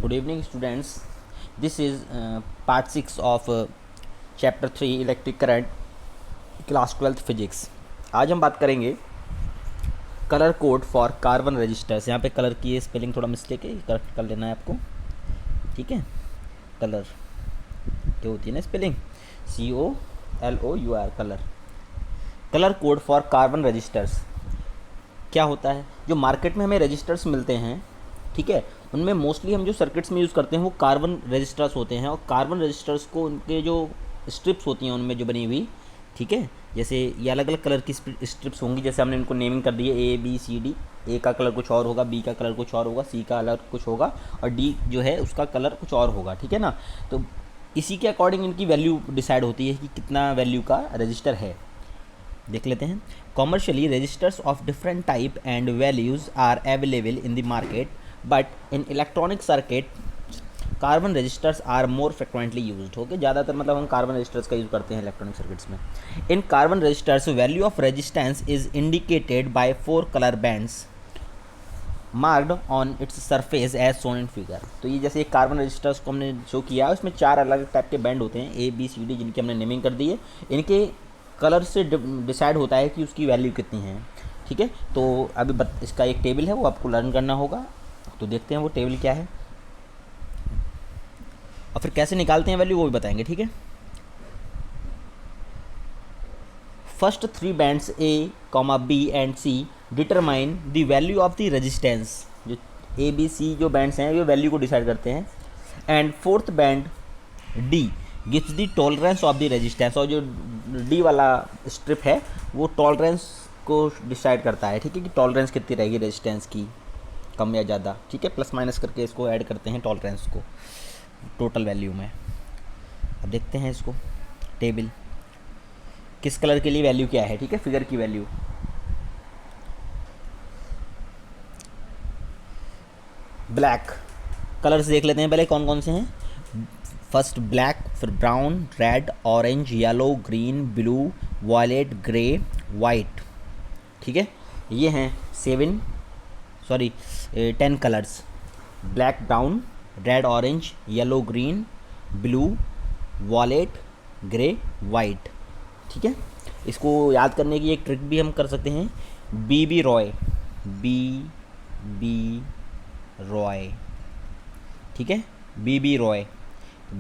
Good evening, students. This is part 6 of chapter 3 electric current, class 12th physics. आज हम बात करेंगे colour code for carbon resistors. यहाँ पे कलर की स्पेलिंग थोड़ा मिस्टेक है, करेक्ट कर लेना है आपको. ठीक है, कलर क्या होती है ना spelling, COLOUR, colour. Colour code for carbon resistors क्या होता है? जो मार्केट में हमें रजिस्टर्स मिलते हैं, ठीक है, उनमें मोस्टली हम जो सर्किट्स में यूज़ करते हैं वो कार्बन रजिस्टर्स होते हैं. और कार्बन रजिस्टर्स को उनके जो स्ट्रिप्स होती हैं उनमें जो बनी हुई, ठीक है, जैसे ये अलग अलग कलर की स्ट्रिप्स होंगी. जैसे हमने इनको नेमिंग कर दी है ABCD. ए का कलर कुछ और होगा, बी का कलर कुछ और होगा, सी का अलग कुछ होगा, और डी जो है उसका कलर कुछ और होगा. ठीक है ना. तो इसी के अकॉर्डिंग इनकी वैल्यू डिसाइड होती है कि कितना वैल्यू का रजिस्टर है. देख लेते हैं. Commercially resistors of different type and values are available in the market, but in electronic circuit carbon resistors are more frequently used. Okay, ज़्यादातर मतलब हम कार्बन रजिस्टर्स का यूज़ करते हैं इलेक्ट्रॉनिक सर्किट्स में. In carbon registers value of resistance is indicated by 4 colour bands marked on its surface as shown in figure. तो ये जैसे कार्बन रजिस्टर्स को हमने शो किया है, उसमें 4 अलग टाइप के बैंड होते हैं ABCD, जिनकी हमने नेमिंग कर दी है. इनके कलर से डिसाइड होता है कि उसकी वैल्यू कितनी है. ठीक है, तो अभी इसका एक टेबल है, वो आपको लर्न करना होगा. तो देखते हैं वो टेबल क्या है और फिर कैसे निकालते हैं वैल्यू, वो भी बताएंगे. ठीक है. First 3 bands A, B and C determine the value of the resistance. जो ABC जो बैंड्स हैं ये वैल्यू को डिसाइड करते हैं. And fourth band D gives the tolerance of the resistance. और जो D वाला स्ट्रिप है वो टॉलरेंस को डिसाइड करता है. ठीक है, कि टॉलरेंस कितनी रहेगी रेजिस्टेंस की, कम या ज़्यादा. ठीक है, प्लस माइनस करके इसको ऐड करते हैं टॉलरेंस को टोटल वैल्यू में. अब देखते हैं इसको टेबल, किस कलर के लिए वैल्यू क्या है. ठीक है, फिगर की वैल्यू. ब्लैक कलर्स देख लेते हैं पहले कौन कौन से हैं. फर्स्ट ब्लैक, फिर brown, red, orange, yellow, green, blue, violet, grey, white. ठीक है, ये हैं 10 colours. Black, brown, red, orange, yellow, green, blue, violet, grey, white. ठीक है, इसको याद करने की एक ट्रिक भी हम कर सकते हैं. BB Roy, BB Roy. ठीक है, BB Roy.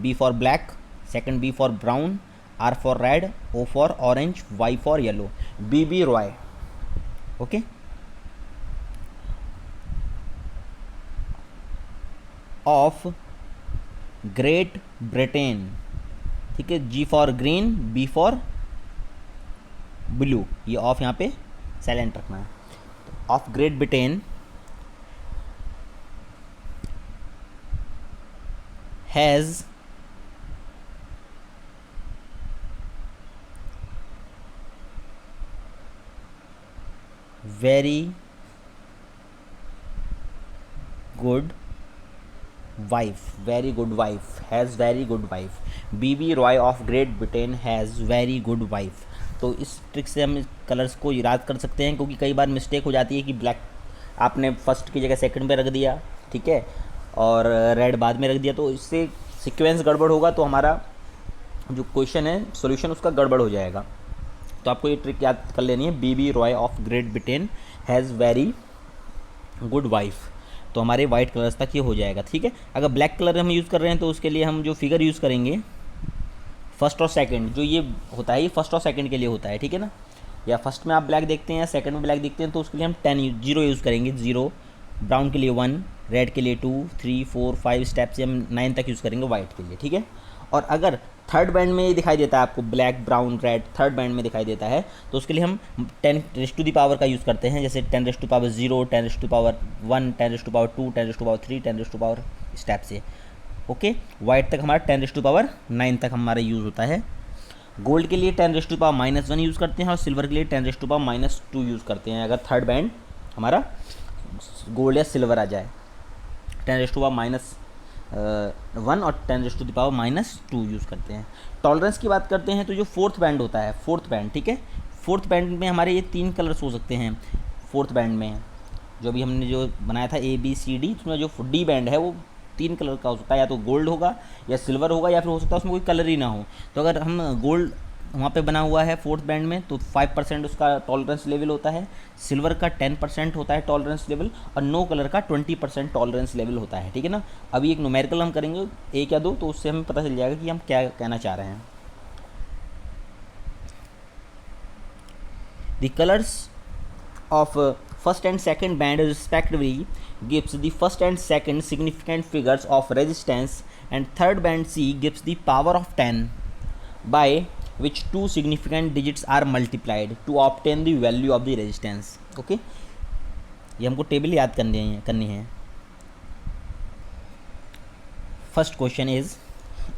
B for black, second B for brown, R for red, O for orange, Y for yellow. BB Roy. Okay. Of great Britain. ठीक है, G for green, B for blue. ये ऑफ यहाँ पे silent रखना है. Of great Britain has very good wife. Very good wife, has very good wife. BB Roy of great Britain has very good wife. तो इस trick से हम colours को याद कर सकते हैं, क्योंकि कई बार मिस्टेक हो जाती है कि ब्लैक आपने फर्स्ट की जगह सेकंड पे रख दिया, ठीक है, और रेड बाद में रख दिया, तो इससे सीक्वेंस गड़बड़ होगा, तो हमारा जो क्वेश्चन है सॉल्यूशन उसका गड़बड़ हो जाएगा. तो आपको ये ट्रिक याद कर लेनी है. BB Roy of great Britain has very good wife. तो हमारे वाइट कलर्स तक ये हो जाएगा. ठीक है, अगर ब्लैक कलर हम यूज़ कर रहे हैं तो उसके लिए हम जो फिगर यूज़ करेंगे फर्स्ट और सेकंड, जो ये होता है ये फर्स्ट और सेकंड के लिए होता है. ठीक है ना, या फर्स्ट में आप ब्लैक देखते हैं या सेकंड में ब्लैक देखते हैं, तो उसके लिए हम 0 यूज़ करेंगे. 0, ब्राउन के लिए 1, रेड के लिए 2, 3, 4, 5 स्टेप से हम 9 तक यूज़ करेंगे वाइट के लिए. ठीक है, और अगर थर्ड बैंड में ये दिखाई देता है आपको black, brown, red third band में दिखाई देता है, तो उसके लिए हम 10⁻⁴ का यूज़ करते हैं. जैसे 10⁻0, 10⁻1, 10⁻2, 10⁻3, 10⁻, स्टेप से. ओके, वाइट तक हमारा 10⁻9 तक हमारा यूज़ होता है. गोल्ड के लिए 10⁻⁻1 यूज़ करते हैं, और सिल्वर के लिए 10⁻2 यूज़ करते हैं, अगर थर्ड बैंड हमारा गोल्ड या सिल्वर आ जाए. 10⁻1 और 10⁻2 यूज़ करते हैं. टॉलरेंस की बात करते हैं तो जो फोर्थ बैंड होता है, फोर्थ बैंड, ठीक है, फोर्थ बैंड में हमारे ये 3 कलर्स हो सकते हैं. फोर्थ बैंड में जो भी हमने जो बनाया था ABCD, उसमें जो D बैंड है वो तीन कलर का हो सकता है, या तो गोल्ड होगा या सिल्वर होगा या फिर हो सकता है उसमें कोई कलर ही ना हो। तो अगर हम गोल्ड वहाँ पे बना हुआ है फोर्थ बैंड में तो 5% उसका टॉलरेंस लेवल होता है, सिल्वर का 10% होता है टॉलरेंस लेवल, और नो कलर का 20% टॉलरेंस लेवल होता है, ठीक है ना। अभी एक न्यूमेरिकल हम करेंगे 1 या 2, तो उससे हमें पता चल जाएगा कि हम क्या कहना चाह रहे हैं। The colours of first and second band respectively gives the first and second significant figures of resistance, and third band C gives the power of 10 by which two significant digits are multiplied to obtain the value of the resistance। Okay, ये हमको table याद करनी है। First question is,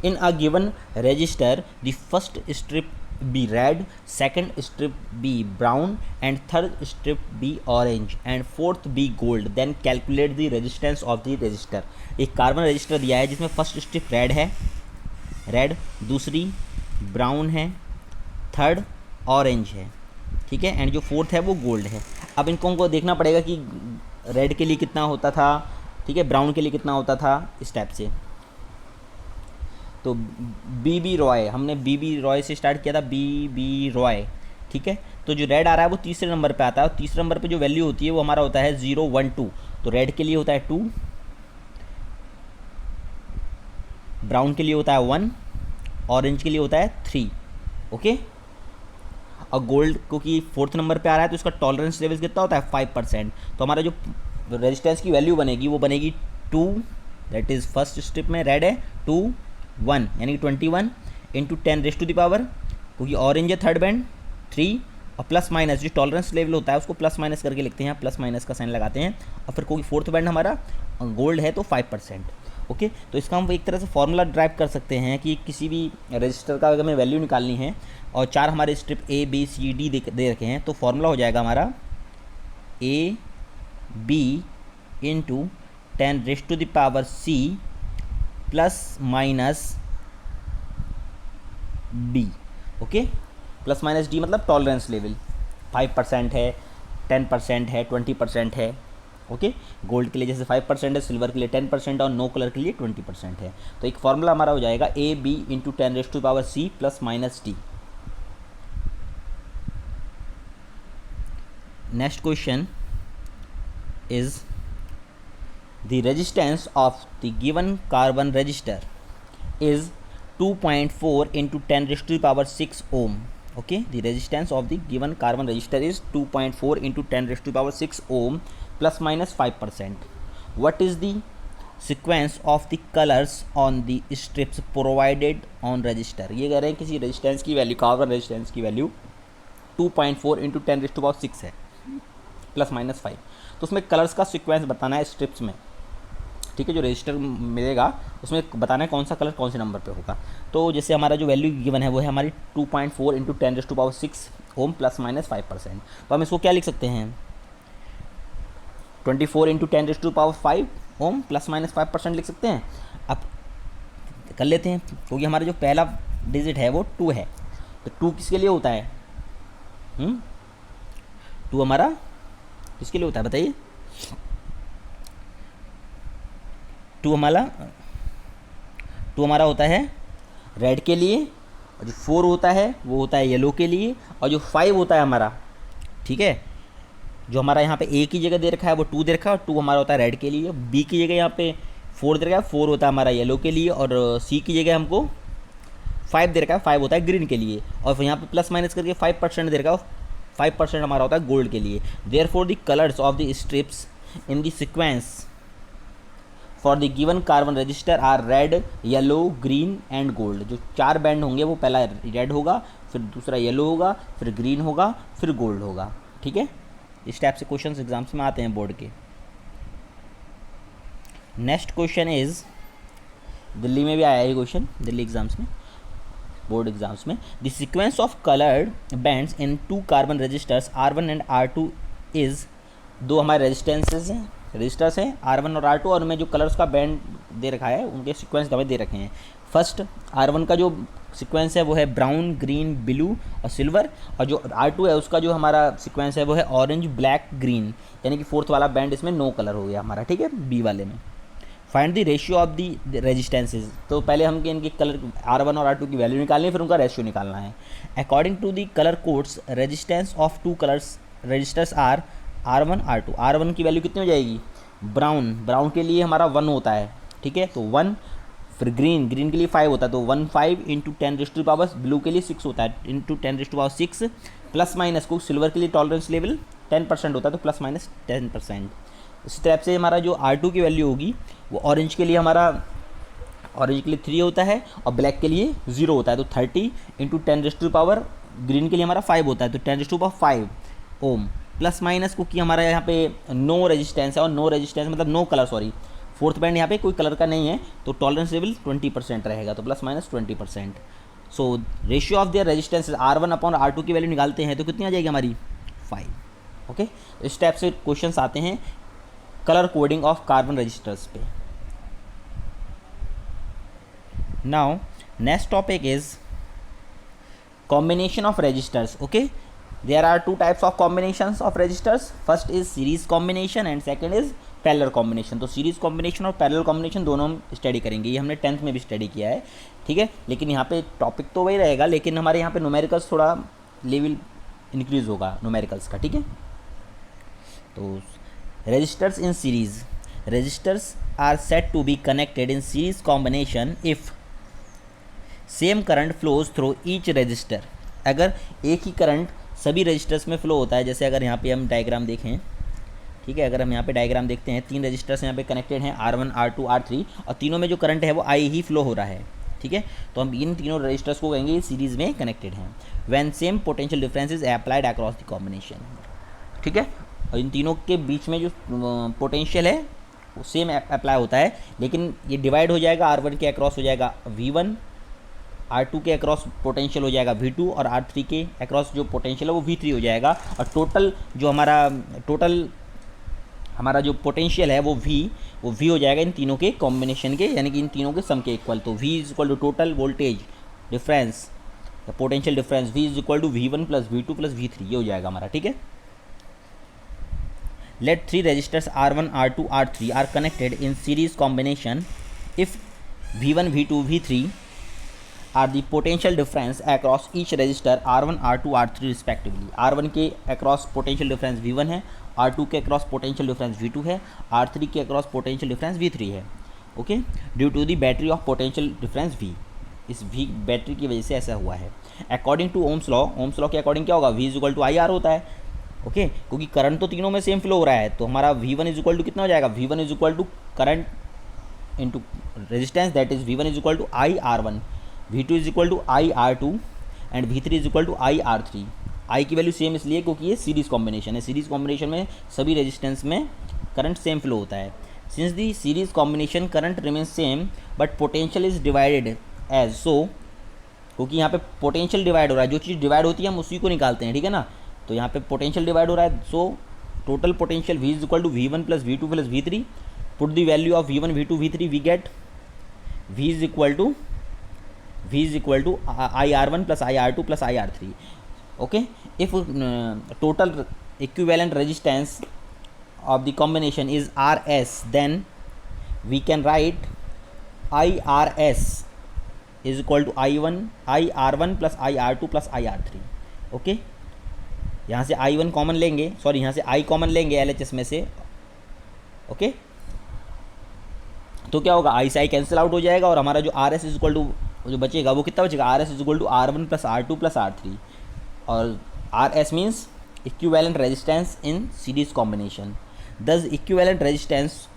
in a given register the first strip be red, second strip be brown, and third strip be orange, and fourth be gold, then calculate the resistance of the resistor। एक carbon register दिया है जिसमें first strip red, दूसरी brown है, third orange है, ठीक है, and जो फोर्थ है वो गोल्ड है। अब इनको हमको देखना पड़ेगा कि रेड के लिए कितना होता था, ठीक है, ब्राउन के लिए कितना होता था, इस टाइप से। तो बी रॉय, हमने बी रॉय से स्टार्ट किया था, बी रॉय, ठीक है। तो जो रेड आ रहा है वो तीसरे नंबर पे आता है, और तीसरे नंबर पे जो वैल्यू होती है वो हमारा होता है 0 1 2। तो रेड के लिए होता है 2, ब्राउन के लिए होता है 1, ऑरेंज के लिए होता है 3, ओके। और गोल्ड क्योंकि फोर्थ नंबर पे आ रहा है तो इसका टॉलरेंस लेवल कितना होता है 5%। तो हमारा जो रेजिस्टेंस की वैल्यू बनेगी वो बनेगी 2, दैट इज़ फर्स्ट स्ट्रिप में रेड है 2 1 यानी कि 21 इंटू 10⁻⁴, क्योंकि ऑरेंज है थर्ड बैंड 3, और प्लस माइनस जो टॉलरेंस लेवल होता है उसको प्लस माइनस करके लिखते हैं, प्लस माइनस का साइन लगाते हैं, और फिर क्योंकि फोर्थ बैंड हमारा गोल्ड है तो 5%, ओके। तो इसका हम एक तरह से फॉर्मूला ड्राइव कर सकते हैं कि किसी भी रजिस्टर का अगर हमें वैल्यू निकालनी है और 4 हमारे strip A B C D दे रखे हैं, तो फॉर्मूला हो जाएगा हमारा A B into 10⁻⁶ plus minus D, okay. Plus minus D मतलब टॉलरेंस लेवल 5% है, 10% है, 20% है, ओके। गोल्ड के लिए जैसे 5% है, सिल्वर के लिए 10% और नो कलर के लिए 20% है। तो एक फॉर्मूला हमारा हो जाएगा A B into 10⁻⁶ plus minus D। Next question is, the resistance of the given carbon register is 2.4 into 10⁻⁶ ohm, okay। The resistance of the given carbon register is 2.4 into 10⁻⁶ ohm plus minus 5%। what is the sequence of the colors on the strips provided on register। ये कह रहे हैं किसी resistance की value, carbon resistance की value 2.4 into 10⁻⁶ है plus minus 5, तो उसमें कलर्स का सीक्वेंस बताना है स्ट्रिप्स में, ठीक है। जो रजिस्टर मिलेगा उसमें बताना है कौन सा कलर कौन से नंबर पे होगा। तो जैसे हमारा जो वैल्यू गिवन है वो है हमारी 2.4 इंटू 10⁻⁶ ओम प्लस माइनस 5%। तो हम इसको क्या लिख सकते हैं, 24 इंटू 10⁻⁵ ओम प्लस माइनस 5% लिख सकते हैं। अब कर लेते हैं, क्योंकि हमारा जो पहला डिजिट है वो 2 है, तो 2 किसके लिए होता है, 2 हमारा किसके लिए होता है बताइए, 2 हमारा होता है रेड के लिए, और जो 4 होता है वो होता है येलो के लिए, और जो 5 होता है हमारा, ठीक है, जो हमारा यहाँ पे A की जगह दे रखा है वो 2 दे रखा है, और 2 हमारा होता है रेड के लिए। B की जगह यहाँ पे 4 दे रखा है, 4 होता है हमारा येलो के लिए, और C की जगह हमको 5 दे रखा है, 5 होता है ग्रीन के लिए, और फिर यहाँ पे प्लस माइनस करके 5% दे रखा है, 5% हमारा होता है गोल्ड के लिए। Therefore the colours of the strips in the sequence for the given carbon resistor are red, yellow, green and gold. जो 4 बैंड होंगे वो पहला रेड होगा, फिर दूसरा येलो होगा, फिर ग्रीन होगा, फिर गोल्ड होगा, ठीक है। इस टाइप से क्वेश्चंस एग्जाम्स में आते हैं बोर्ड के। नेक्स्ट क्वेश्चन इज, दिल्ली में भी आया है क्वेश्चन, दिल्ली एग्जाम्स में, बोर्ड एग्जाम्स में। The sequence of coloured bands in 2 carbon resistors R1 and R2 is, 2 हमारे रजिस्टर्स हैं R1 और R2, और उनमें जो कलर्स का बैंड दे रखा है उनके सीक्वेंस हमें दे रखे हैं। फर्स्ट R1 का जो सीक्वेंस है वो है ब्राउन, ग्रीन, ब्लू और सिल्वर, और जो R2 है उसका जो हमारा सीक्वेंस है वो है ऑरेंज, ब्लैक, ग्रीन, यानी कि फोर्थ वाला बैंड इसमें नो कलर हो गया हमारा, ठीक है, बी वाले में। Find the ratio of the resistances. तो पहले हम इनके कलर R1 और R2 की वैल्यू निकालनी है, फिर उनका रेशियो निकालना है। According to the colour codes resistance of two colours resistors R R1 R2। R1 की वैल्यू कितनी हो जाएगी, ब्राउन के लिए हमारा 1 होता है, ठीक है, तो 1। फिर ग्रीन के लिए 5 होता है, तो 1 5 इंटू 10⁻⁻, ब्लू के लिए 6 होता है इंटू 10⁻6, प्लस माइनस को सिल्वर के लिए टॉलरेंस लेवल 10% होता है, तो प्लस माइनस 10%। इस टाइप से हमारा जो R2 की वैल्यू होगी वो ऑरेंज के लिए 3 होता है और ब्लैक के लिए 0 होता है, तो 30 इंटू 10⁻, ग्रीन के लिए हमारा 5 होता है, तो 10⁻5 ओम। प्लस माइनस को कि हमारा यहाँ पे नो रेजिस्टेंस है, और नो रेजिस्टेंस मतलब no colour, sorry, fourth band यहाँ पे कोई कलर का नहीं है, तो टॉलरेंस लेवल 20% रहेगा, तो plus minus 20%। So ratio of their resistance R1/R2 की वैल्यू निकालते हैं तो कितनी आ जाएगी हमारी 5। ओके, इस टाइप से क्वेश्चंस आते हैं colour coding of carbon registers पे। Now next topic is combination of registers. Okay, there are two types of combinations of registers. First is series combination and second is parallel combination. तो series combination और parallel combination दोनों हम study करेंगे, ये हमने 10th में भी study किया है, ठीक है, लेकिन यहाँ पे टॉपिक तो वही रहेगा, लेकिन हमारे यहाँ पे न्यूमेरिकल्स थोड़ा लेवल इंक्रीज होगा न्यूमेरिकल्स का, ठीक है। तो registers in series, registers are said to be connected in series combination if same current flows through each resistor. अगर एक ही करंट सभी रजिस्टर्स में फ्लो होता है, जैसे अगर यहाँ पे हम डायग्राम देखें, ठीक है, अगर हम यहाँ पे डायग्राम देखते हैं, 3 रजिस्टर्स यहाँ पे कनेक्टेड हैं R1 R2 R3, और तीनों में जो करंट है वो I ही फ्लो हो रहा है, ठीक है, तो हम इन तीनों रजिस्टर्स को कहेंगे सीरीज़ में कनेक्टेड हैं। When same potential difference is applied across the combination, ठीक है, और इन तीनों के बीच में जो पोटेंशियल है वो सेम अप्लाई होता है, लेकिन ये डिवाइड हो जाएगा, R1 के अक्रॉस हो जाएगा V1, R2 के अक्रॉस पोटेंशियल हो जाएगा V2, और R3 के अक्रॉस जो पोटेंशियल है वो V3 हो जाएगा, और टोटल हमारा जो पोटेंशियल है वो V हो जाएगा इन तीनों के कॉम्बिनेशन के, यानी कि इन तीनों के सम के इक्वल। तो V is equal to total voltage difference, potential difference V is equal to V1 plus V2 plus V3, ये हो जाएगा हमारा, ठीक है। Let 3 resistors R1 R2 R3 are connected in series combination if V1 V2 V3 are the potential difference across each resistor R1 R2 R3 respectively. R1 के across potential difference V1 है, R2 के across potential difference V2 है, R3 के across potential difference V3 है, okay, due to the battery of potential difference V। इस V battery की वजह से ऐसा हुआ है। अकॉर्डिंग टू ओम्स लॉ के अकॉर्डिंग क्या होगा, V is equal to IR होता है, ओके, क्योंकि करंट तो तीनों में सेम फ्लो हो रहा है, तो हमारा V1 इज इक्वल टू कितना हो जाएगा, V1 is equal to current into resistance, that is V1 is equal to IR1, V2 is equal to IR2 and V3 is equal to IR3। I की value same इसलिए क्योंकि ये series combination है, series combination में सभी resistance में current same flow होता है। Since the series combination current remain same but potential is divided as so, क्योंकि यहाँ पे पोटेंशियल डिवाइड हो रहा है, जो चीज़ डिवाइड होती है हम उसी को निकालते हैं, ठीक है ना, तो यहाँ पे पोटेंशियल डिवाइड हो रहा है, so total potential V is equal to V1 plus V2 plus V3, put the value of V1 V2 V3, we get V is equal to IR1 plus IR2 plus IR3, okay. If total equivalent resistance of the combination is RS, then we can write IRS is equal to IR1 plus IR2 plus IR3, okay. यहाँ से I1 common लेंगे, sorry यहाँ से I common लेंगे LHS में से, okay, तो क्या होगा, I से I कैंसिल आउट हो जाएगा, और हमारा जो RS इज इक्वल टू जो बचेगा वो कितना बचेगा, RS is equal to R1 plus R2 plus R3, और RS means equivalent resistance in series combination. Thus equivalent resistance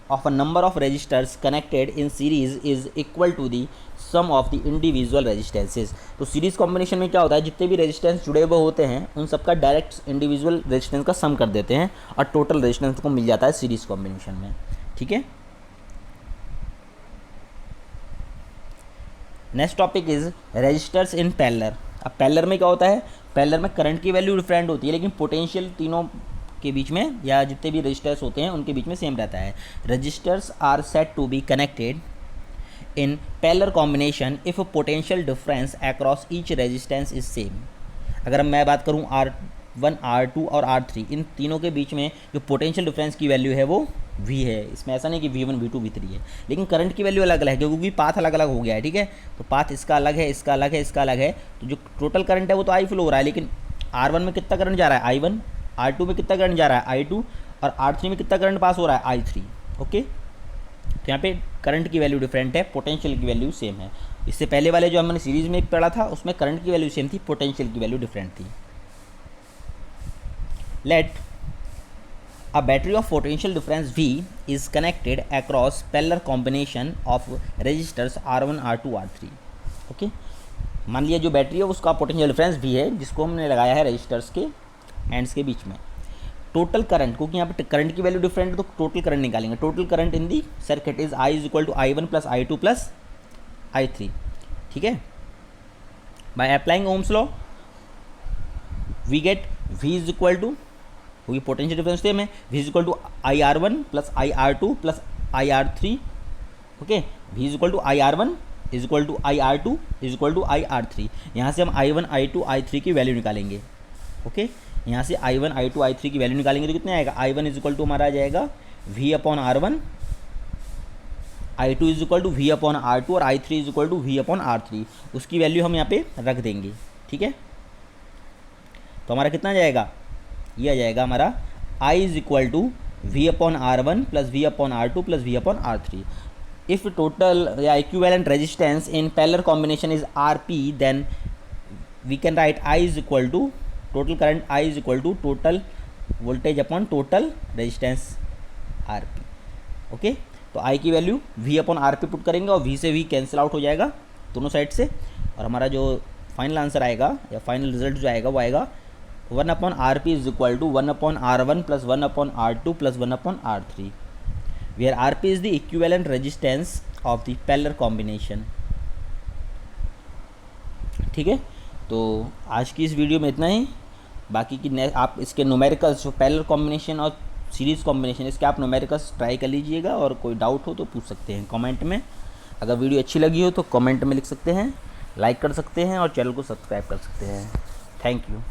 of a number of resistors connected in series is equal to the sum of the individual resistances। तो series combination में क्या होता है, जितने भी resistance जुड़े हुए होते हैं उन सबका डायरेक्ट इंडिविजुअल रेजिस्टेंस का सम कर देते हैं, और टोटल रेजिस्टेंस को मिल जाता है सीरीज कॉम्बिनेशन में, ठीक है। Next topic is resistors in parallel. अब पैरेलल में क्या होता है, पैरेलल में करंट की वैल्यू डिफरेंट होती है, लेकिन पोटेंशियल तीनों के बीच में या जितने भी रजिस्टर्स होते हैं उनके बीच में सेम रहता है। Resistors are said to be connected in parallel combination if potential difference across each resistance is same. अगर मैं बात करूं R1 R2 और R3, इन तीनों के बीच में जो पोटेंशियल डिफरेंस की वैल्यू है वो वी है, इसमें ऐसा नहीं कि V1 V2 V3 है, लेकिन करंट की वैल्यू अलग अलग है क्योंकि पाथ अलग अलग हो गया है, ठीक है। तो पाथ इसका अलग है, इसका अलग है, इसका अलग है, तो जो टोटल करंट है वो तो आई फ्लो हो रहा है, लेकिन R1 में कितना करंट जा रहा है I1, R2 में कितना करंट जा रहा है I2 और R3 में कितना करंट पास हो रहा है I3। ओके, तो यहाँ पे करंट की वैल्यू डिफरेंट है, पोटेंशियल की वैल्यू सेम है। इससे पहले वाले जो हमने सीरीज में पढ़ा था उसमें करंट की वैल्यू सेम थी, पोटेंशियल की वैल्यू डिफरेंट थी। Let a battery of potential difference V is connected across parallel combination of resistors R1 R2 R3। Okay, मान लिया जो बैटरी है उसका पोटेंशियल डिफरेंस V है जिसको हमने लगाया है रजिस्टर्स के एंड्स के बीच में। टोटल करंट, क्योंकि यहाँ पे करंट की वैल्यू डिफरेंट है तो टोटल करंट निकालेंगे। Total current in the circuit is I is equal to I1 plus I2 plus I3, ठीक है। By applying Ohm's law we get V is equal to, क्योंकि पोटेंशियल डिफरेंस सेम है, V is equal to IR1 plus IR2 plus IR3। Okay, V is equal to IR1 is equal to IR2 is equal to IR3। यहाँ से हम I1 I2 I3 की value निकालेंगे। Okay, यहाँ से I1 I2 I3 की value निकालेंगे तो कितने आएगा, I1 इज इक्वल टू हमारा आ जाएगा V upon R1, I2 is equal to V upon R2 और I3 is equal to V upon R3। उसकी वैल्यू हम यहाँ पे रख देंगे, ठीक है। तो हमारा कितना आ जाएगा, ये आ जाएगा हमारा I is equal to V upon R1 plus V upon R2 plus V upon R3। If total या equivalent resistance in parallel combination is RP then we can write I is equal to total current I is equal to total voltage upon total resistance RP। Okay, तो I की value V upon RP put करेंगे और V से V cancel out हो जाएगा दोनों side से, और हमारा जो फाइनल आंसर आएगा या फाइनल रिजल्ट जो आएगा वो आएगा 1 upon RP is equal to 1 upon R1 plus 1 upon R2 plus 1 upon R3, where RP is the equivalent resistance of the parallel combination. ठीक है, तो आज की इस वीडियो में इतना ही। बाकी की आप इसके न्यूमेरिकल्स जो पैरेलल कॉम्बिनेशन और सीरीज़ कॉम्बिनेशन इसके आप न्यूमेरिकल्स ट्राई कर लीजिएगा, और कोई डाउट हो तो पूछ सकते हैं कमेंट में। अगर वीडियो अच्छी लगी हो तो कमेंट में लिख सकते हैं, लाइक कर सकते हैं और चैनल को सब्सक्राइब कर सकते हैं। Thank you.